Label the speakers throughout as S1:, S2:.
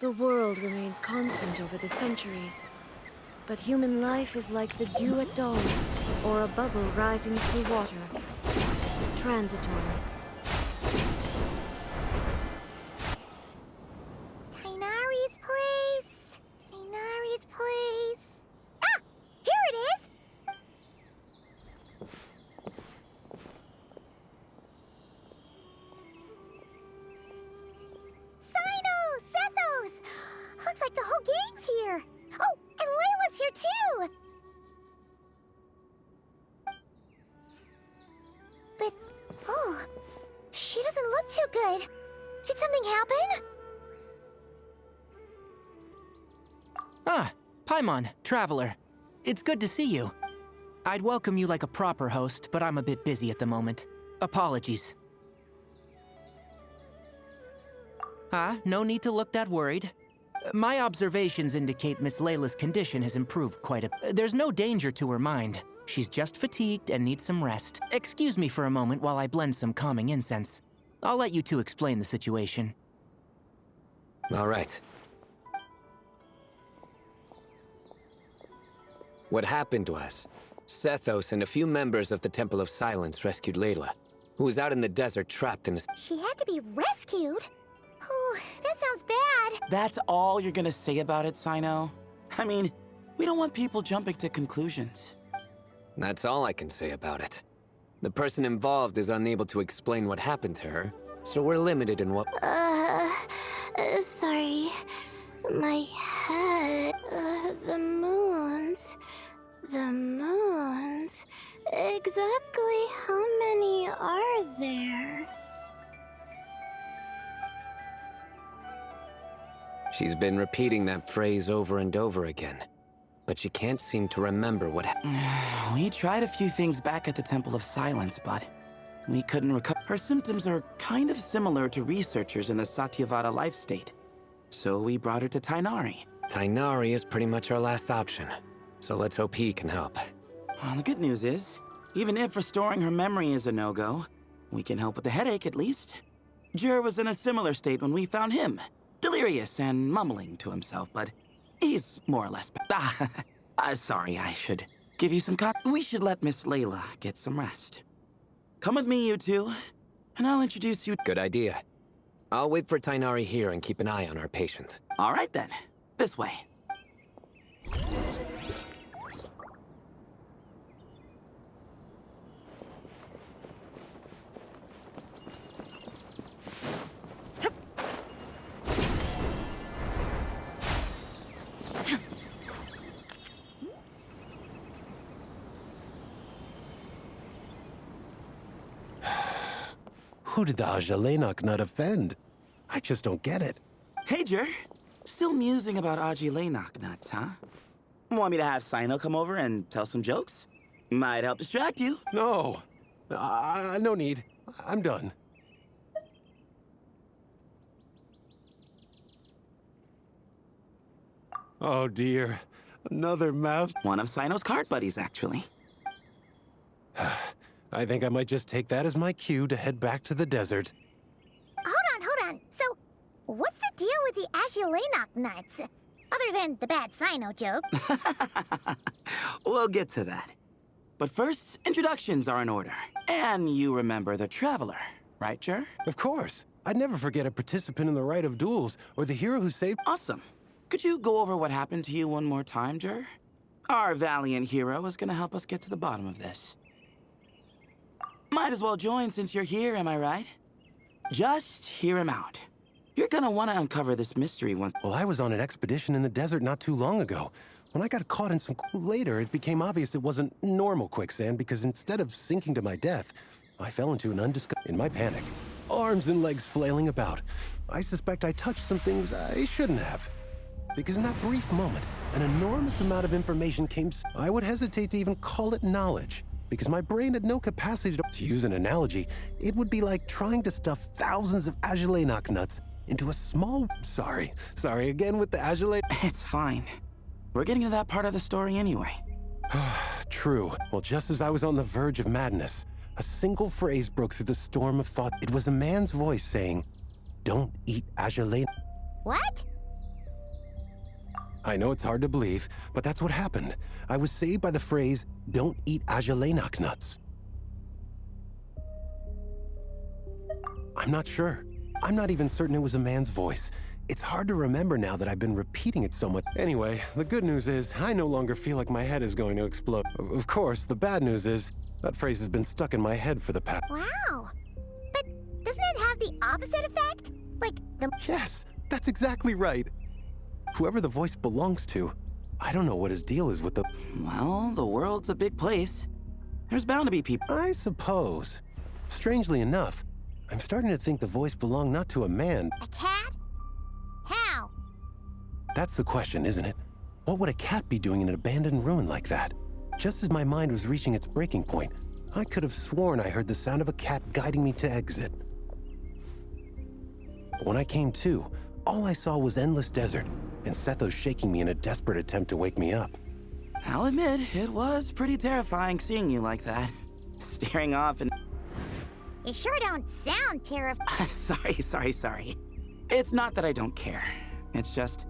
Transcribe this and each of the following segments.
S1: The world remains constant over the centuries, but human life is like the dew at dawn, or a bubble rising through water. Transitory.
S2: Tighnari's place. Tighnari's place. Ah! Here it is! Sino! Sethos! Looks like the whole gang's here. Oh, and Layla's here too! But, oh, she doesn't look too good. Did something happen?
S3: Ah, Paimon, Traveler. It's good to see you. I'd welcome you like a proper host, but I'm a bit busy at the moment. Apologies. No need to look that worried. My observations indicate Miss Layla's condition has improved quite a... There's no danger to her mind. She's just fatigued and needs some rest. Excuse me for a moment while I blend some calming incense. I'll let you two explain the situation.
S4: All right. What happened was, Sethos and a few members of the Temple of Silence rescued Layla, who was out in the desert trapped in a...
S2: She had to be rescued? Oh, that sounds bad.
S5: That's all you're gonna say about it, Sino? I mean, we don't want people jumping to conclusions.
S4: That's all I can say about it. The person involved is unable to explain what happened to her, so we're limited in what...
S2: Sorry. My head. The moons. The moons. Exactly how many are there?
S4: She's been repeating that phrase over and over again, but she can't seem to remember what happened.
S5: We tried a few things back at the Temple of Silence, but we couldn't recover. Her symptoms are kind of similar to researchers in the Satyavada life state. So we brought her to Tighnari.
S4: Tighnari is pretty much our last option, so let's hope he can help.
S5: Well, the good news is, even if restoring her memory is a no-go, we can help with the headache at least. Jur was in a similar state when we found him. Delirious and mumbling to himself, but he's more or less... sorry, I should give you some We should let Miss Layla get some rest. Come with me, you two, and I'll introduce you...
S4: Good idea. I'll wait for Tighnari here and keep an eye on our patient.
S5: All right, then. This way.
S6: Who did the Ajalenok nut offend? I just don't get it.
S5: Hey, Jur. Still musing about Ajalenok nuts, huh? Want me to have Sino come over and tell some jokes? Might help distract you.
S6: No. No need. I'm done. Oh dear. Another mouse.
S5: One of Sino's card buddies, actually.
S6: I think I might just take that as my cue to head back to the desert.
S2: Hold on. So, what's the deal with the Ajalenok nuts? Other than the bad Sino joke.
S5: We'll get to that. But first, introductions are in order. And you remember the Traveler, right, Jur?
S6: Of course. I'd never forget a participant in the Rite of Duels, or the hero who saved...
S5: Awesome. Could you go over what happened to you one more time, Jur? Our valiant hero is gonna help us get to the bottom of this. Might as well join since you're here, am I right? Just hear him out. You're gonna want to uncover this mystery once...
S6: Well, I was on an expedition in the desert not too long ago. When I got caught in some... Later, it became obvious it wasn't normal quicksand because instead of sinking to my death, I fell into an undiscovered... In my panic, arms and legs flailing about, I suspect I touched some things I shouldn't have. Because in that brief moment, an enormous amount of information came... I would hesitate to even call it knowledge, because my brain had no capacity to use an analogy. It would be like trying to stuff thousands of Ajalenok nuts into a small... Sorry again with the Ajalenok...
S5: It's fine. We're getting to that part of the story anyway.
S6: True. Well, just as I was on the verge of madness, a single phrase broke through the storm of thought. It was a man's voice saying, "Don't eat Ajalenok."
S2: What?
S6: I know it's hard to believe, but that's what happened. I was saved by the phrase, "Don't eat Ajalainak nuts." I'm not sure. I'm not even certain it was a man's voice. It's hard to remember now that I've been repeating it so much. Anyway, the good news is I no longer feel like my head is going to explode. Of course, the bad news is that phrase has been stuck in my head for the past...
S2: Wow. But doesn't it have the opposite effect? Like, the...
S6: Yes, that's exactly right. Whoever the voice belongs to, I don't know what his deal is with the...
S5: Well, the world's a big place. There's bound to be people.
S6: I suppose. Strangely enough, I'm starting to think the voice belonged not to a man.
S2: A cat? How?
S6: That's the question, isn't it? What would a cat be doing in an abandoned ruin like that? Just as my mind was reaching its breaking point, I could have sworn I heard the sound of a cat guiding me to exit. But when I came to, all I saw was endless desert, and Sethos shaking me in a desperate attempt to wake me up.
S5: I'll admit, it was pretty terrifying seeing you like that. Staring off and...
S2: You sure don't sound terrifying.
S5: Sorry. It's not that I don't care. It's just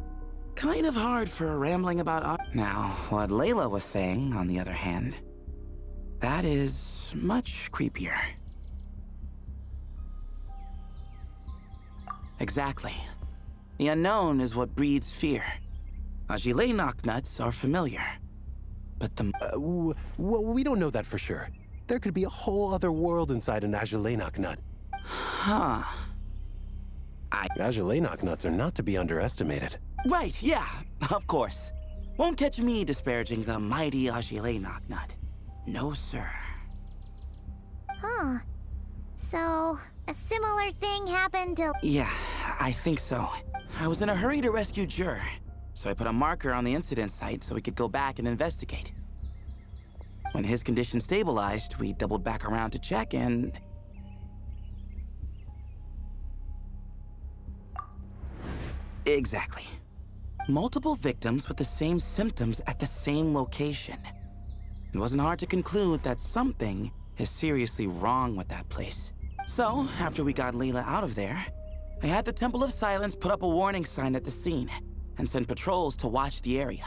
S5: kind of hard for rambling about... Now, what Layla was saying, on the other hand, that is much creepier. Exactly. The unknown is what breeds fear. Ajalainak nuts are familiar. But the...
S6: Well, we don't know that for sure. There could be a whole other world inside an Ajalainak nut.
S5: Huh.
S6: Ajalainak nuts are not to be underestimated.
S5: Right, yeah, of course. Won't catch me disparaging the mighty Ajalainak nut. No, sir.
S2: Huh. So, a similar thing happened to...
S5: Yeah, I think so. I was in a hurry to rescue Jur, so I put a marker on the incident site so we could go back and investigate. When his condition stabilized, we doubled back around to check and... Exactly. Multiple victims with the same symptoms at the same location. It wasn't hard to conclude that something is seriously wrong with that place. So, after we got Layla out of there, I had the Temple of Silence put up a warning sign at the scene and send patrols to watch the area.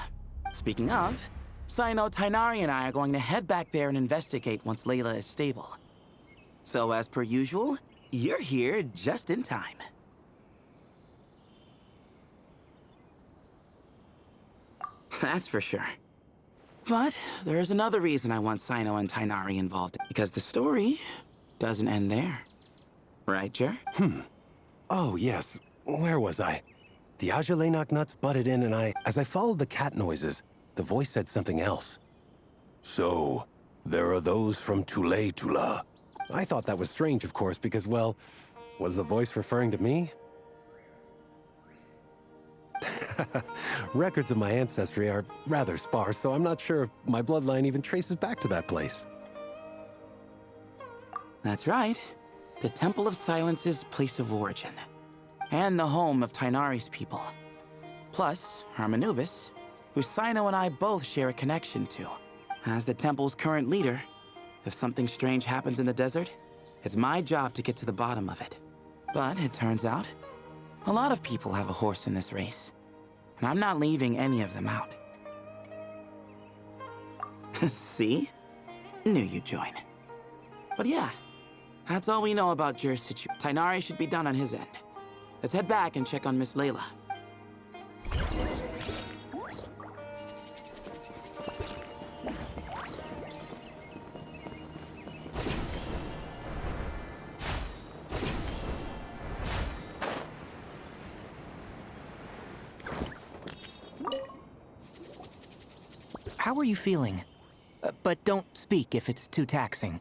S5: Speaking of, Sino, Tainari, and I are going to head back there and investigate once Layla is stable. So, as per usual, you're here just in time. That's for sure. But there is another reason I want Sino and Tainari involved, because the story doesn't end there. Right, Jer?
S6: Oh, yes. Where was I? The Ajalainak nuts butted in, and as I followed the cat noises, the voice said something else. So, there are those from Tula. I thought that was strange, of course, because, well, was the voice referring to me? Records of my ancestry are rather sparse, so I'm not sure if my bloodline even traces back to that place.
S5: That's right. The Temple of Silence's place of origin. And the home of Tainari's people. Plus, Hermanubis, who Sino and I both share a connection to. As the temple's current leader, if something strange happens in the desert, it's my job to get to the bottom of it. But it turns out, a lot of people have a horse in this race. And I'm not leaving any of them out. See? Knew you'd join. But yeah, that's all we know about Jur's situation. Tainari should be done on his end. Let's head back and check on Miss Layla.
S3: How are you feeling? But don't speak if it's too taxing.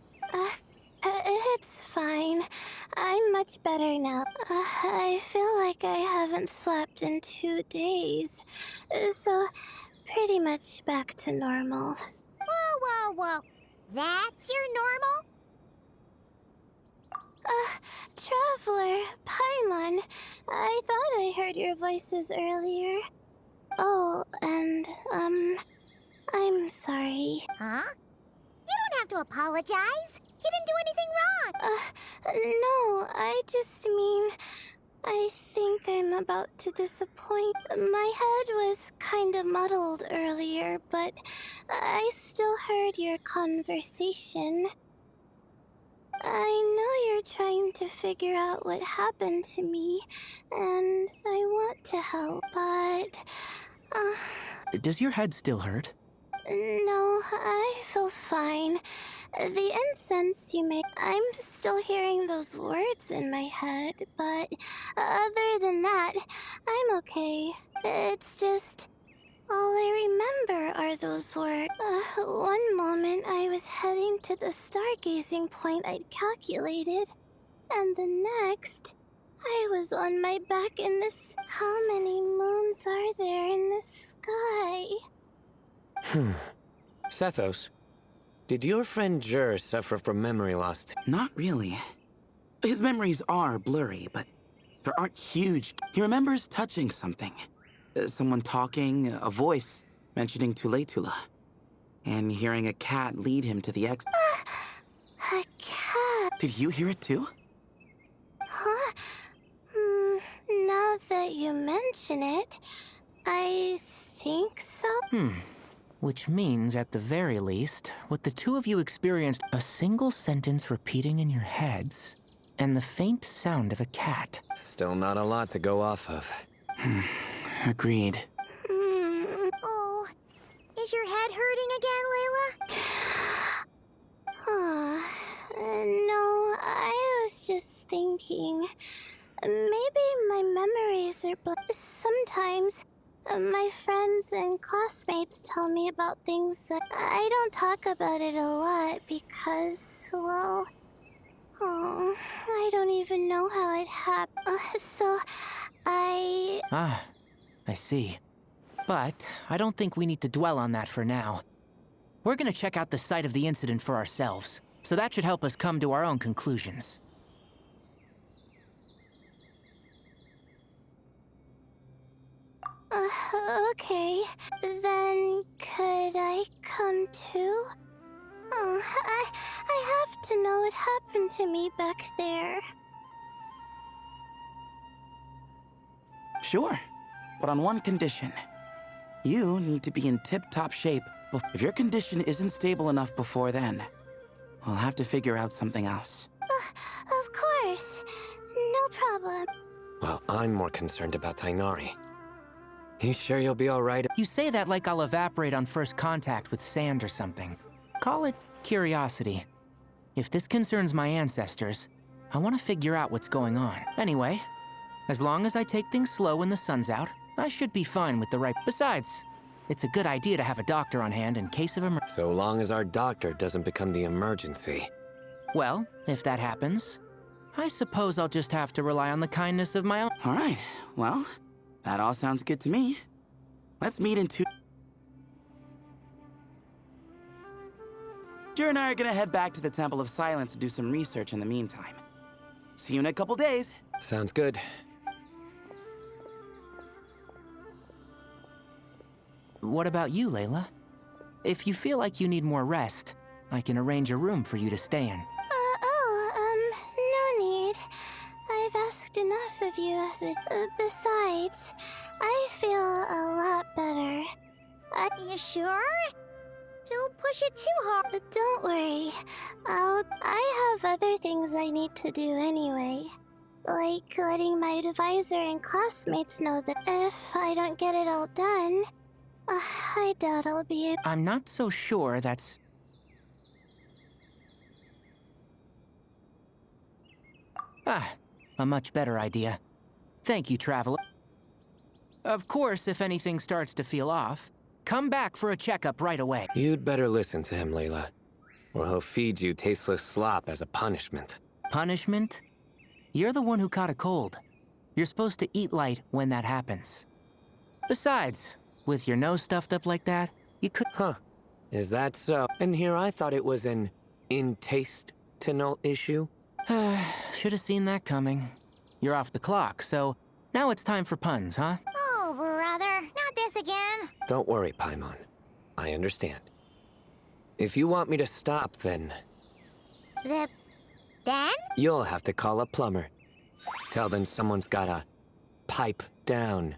S7: It's fine. I'm much better now. I feel like I haven't slept in 2 days. So, pretty much back to normal.
S2: Whoa. That's your normal?
S7: Traveler, Paimon, I thought I heard your voices earlier. Oh, and, I'm sorry.
S2: Huh? You don't have to apologize. You didn't do anything wrong.
S7: No, I just mean, I think I'm about to disappoint. My head was kinda muddled earlier, but I still heard your conversation. I know you're trying to figure out what happened to me, and I want to help, but...
S3: Does your head still hurt?
S7: No, I feel fine. The incense you make, I'm still hearing those words in my head, but other than that, I'm okay. It's just... all I remember are those words. One moment I was heading to the stargazing point I'd calculated, and the next, I was on my back in this... How many moons are there in the sky?
S4: Sethos, did your friend Jur suffer from memory loss?
S5: Not really. His memories are blurry, but there aren't huge. He remembers touching something. Someone talking, a voice mentioning Tuletula, and hearing a cat lead him to the exit.
S7: A cat?
S5: Did you hear it too?
S7: Huh? Now that you mention it, I think so.
S3: Which means, at the very least, what the two of you experienced, a single sentence repeating in your heads, and the faint sound of a cat.
S4: Still not a lot to go off of.
S5: Agreed.
S2: Oh, is your head hurting again, Layla?
S7: No, I was just thinking. Maybe my memories are sometimes my friends and classmates tell me about things that I don't talk about it a lot because, well, I don't even know how it happened. So I...
S3: I see. But I don't think we need to dwell on that for now. We're gonna check out the site of the incident for ourselves, so that should help us come to our own conclusions.
S7: Okay. Then could I come too? I have to know what happened to me back there.
S5: Sure, but on one condition. You need to be in tip-top shape. If your condition isn't stable enough before then, we'll have to figure out something else.
S7: Of course. No problem.
S4: Well, I'm more concerned about Tainari. You sure you'll be alright?
S3: You say that like I'll evaporate on first contact with sand or something. Call it curiosity. If this concerns my ancestors, I want to figure out what's going on. Anyway, as long as I take things slow when the sun's out, I should be fine with the right... Besides, it's a good idea to have a doctor on hand in case of emergency.
S4: So long as our doctor doesn't become the emergency.
S3: Well, if that happens, I suppose I'll just have to rely on the kindness of my own...
S5: All right, well, that all sounds good to me. Let's meet in 2... Jer and I are gonna head back to the Temple of Silence to do some research in the meantime. See you in a couple days.
S4: Sounds good.
S3: What about you, Layla? If you feel like you need more rest, I can arrange a room for you to stay in.
S7: No need. I've asked enough of you as it... besides, I feel a lot better.
S2: You sure? Don't push it too hard.
S7: Don't worry. I have other things I need to do anyway. Like letting my advisor and classmates know that if I don't get it all done, I doubt I'll be able...
S3: I'm not so sure that's... a much better idea. Thank you, Traveler. Of course, if anything starts to feel off, come back for a checkup right away.
S4: You'd better listen to him, Layla, or he'll feed you tasteless slop as a punishment.
S3: Punishment? You're the one who caught a cold. You're supposed to eat light when that happens. Besides, with your nose stuffed up like that, you could...
S4: Huh. Is that so? And here I thought it was an intestinal issue.
S3: Should have seen that coming. You're off the clock, so now it's time for puns, huh?
S2: Oh, brother, not this again.
S4: Don't worry, Paimon. I understand. If you want me to stop, then
S2: Then?
S4: you'll have to call a plumber. Tell them someone's gotta pipe down.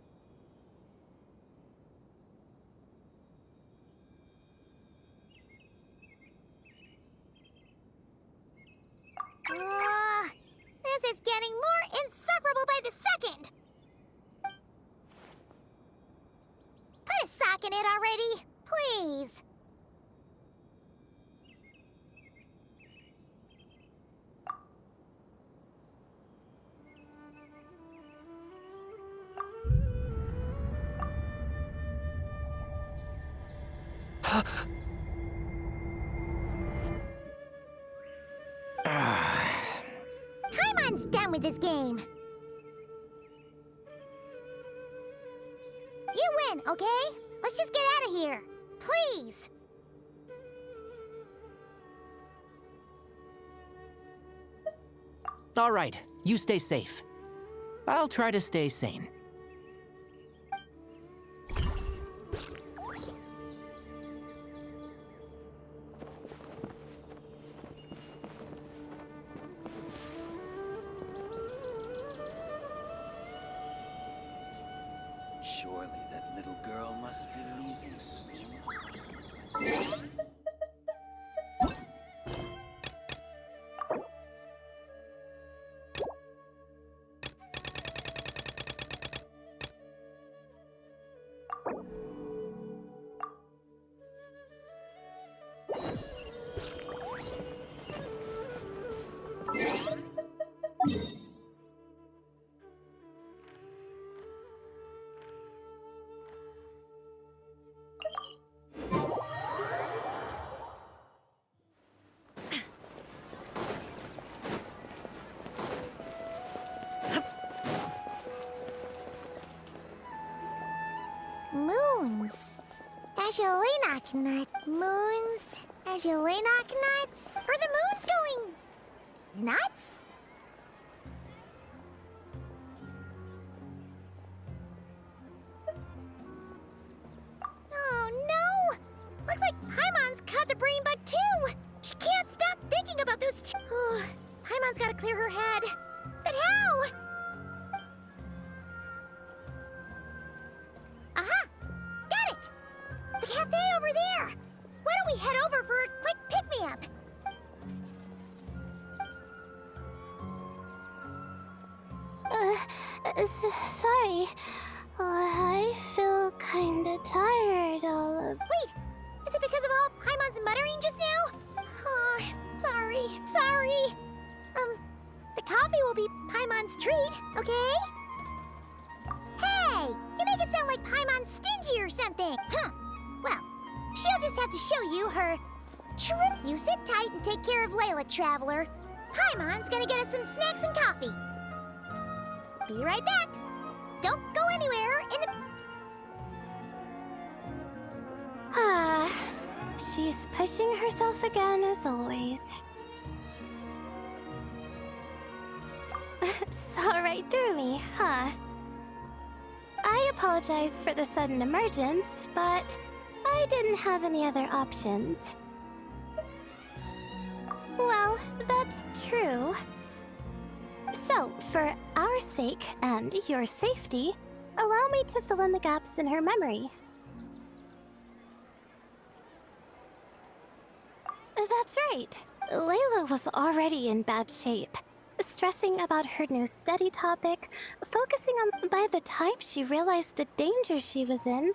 S2: This is getting more insufferable by the second. Put a sock in it already, please. Paimon's done with this game. You win, okay? Let's just get out of here. Please.
S3: All right, you stay safe. I'll try to stay sane.
S5: Surely that little girl must be leaving soon.
S2: Moons. Ashelenok nut. Moons. Ashelenok nuts. Are the moons going nuts? Oh no! Looks like Paimon's caught the brain bug too. She can't stop thinking about those two. Oh, Paimon's gotta clear her head. But how? Aha! Got it! The cafe over there! Why don't we head over for a quick pick-me-up?
S7: Sorry. I feel kinda tired all of...
S2: Wait! Is it because of all Paimon's muttering just now? Oh, sorry. The coffee will be Paimon's treat, okay? Hey! You make it sound like Paimon's stingy or something! Huh. Well, she'll just have to show you her trick. You sit tight and take care of Layla, Traveler. Paimon's gonna get us some snacks and coffee. Be right back. Don't go anywhere in the...
S7: She's pushing herself again as always. Saw right through me, huh? I apologize for the sudden emergence, but I didn't have any other options. Well, that's true. So, for our sake and your safety, allow me to fill in the gaps in her memory. That's right. Layla was already in bad shape, stressing about her new study topic, focusing on by the time she realized the danger she was in.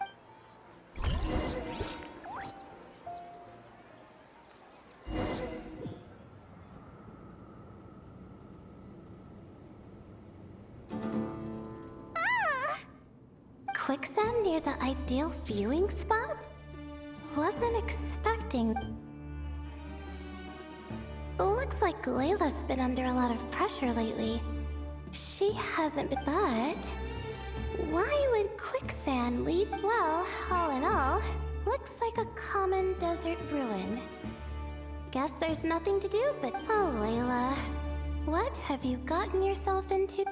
S7: Quicksand near the ideal viewing spot? Wasn't expecting. Looks like Layla's been under a lot of pressure lately. She hasn't been, but why would quicksand lead? Well, all in all, looks like a common desert ruin. Guess there's nothing to do but, oh Layla, what have you gotten yourself into?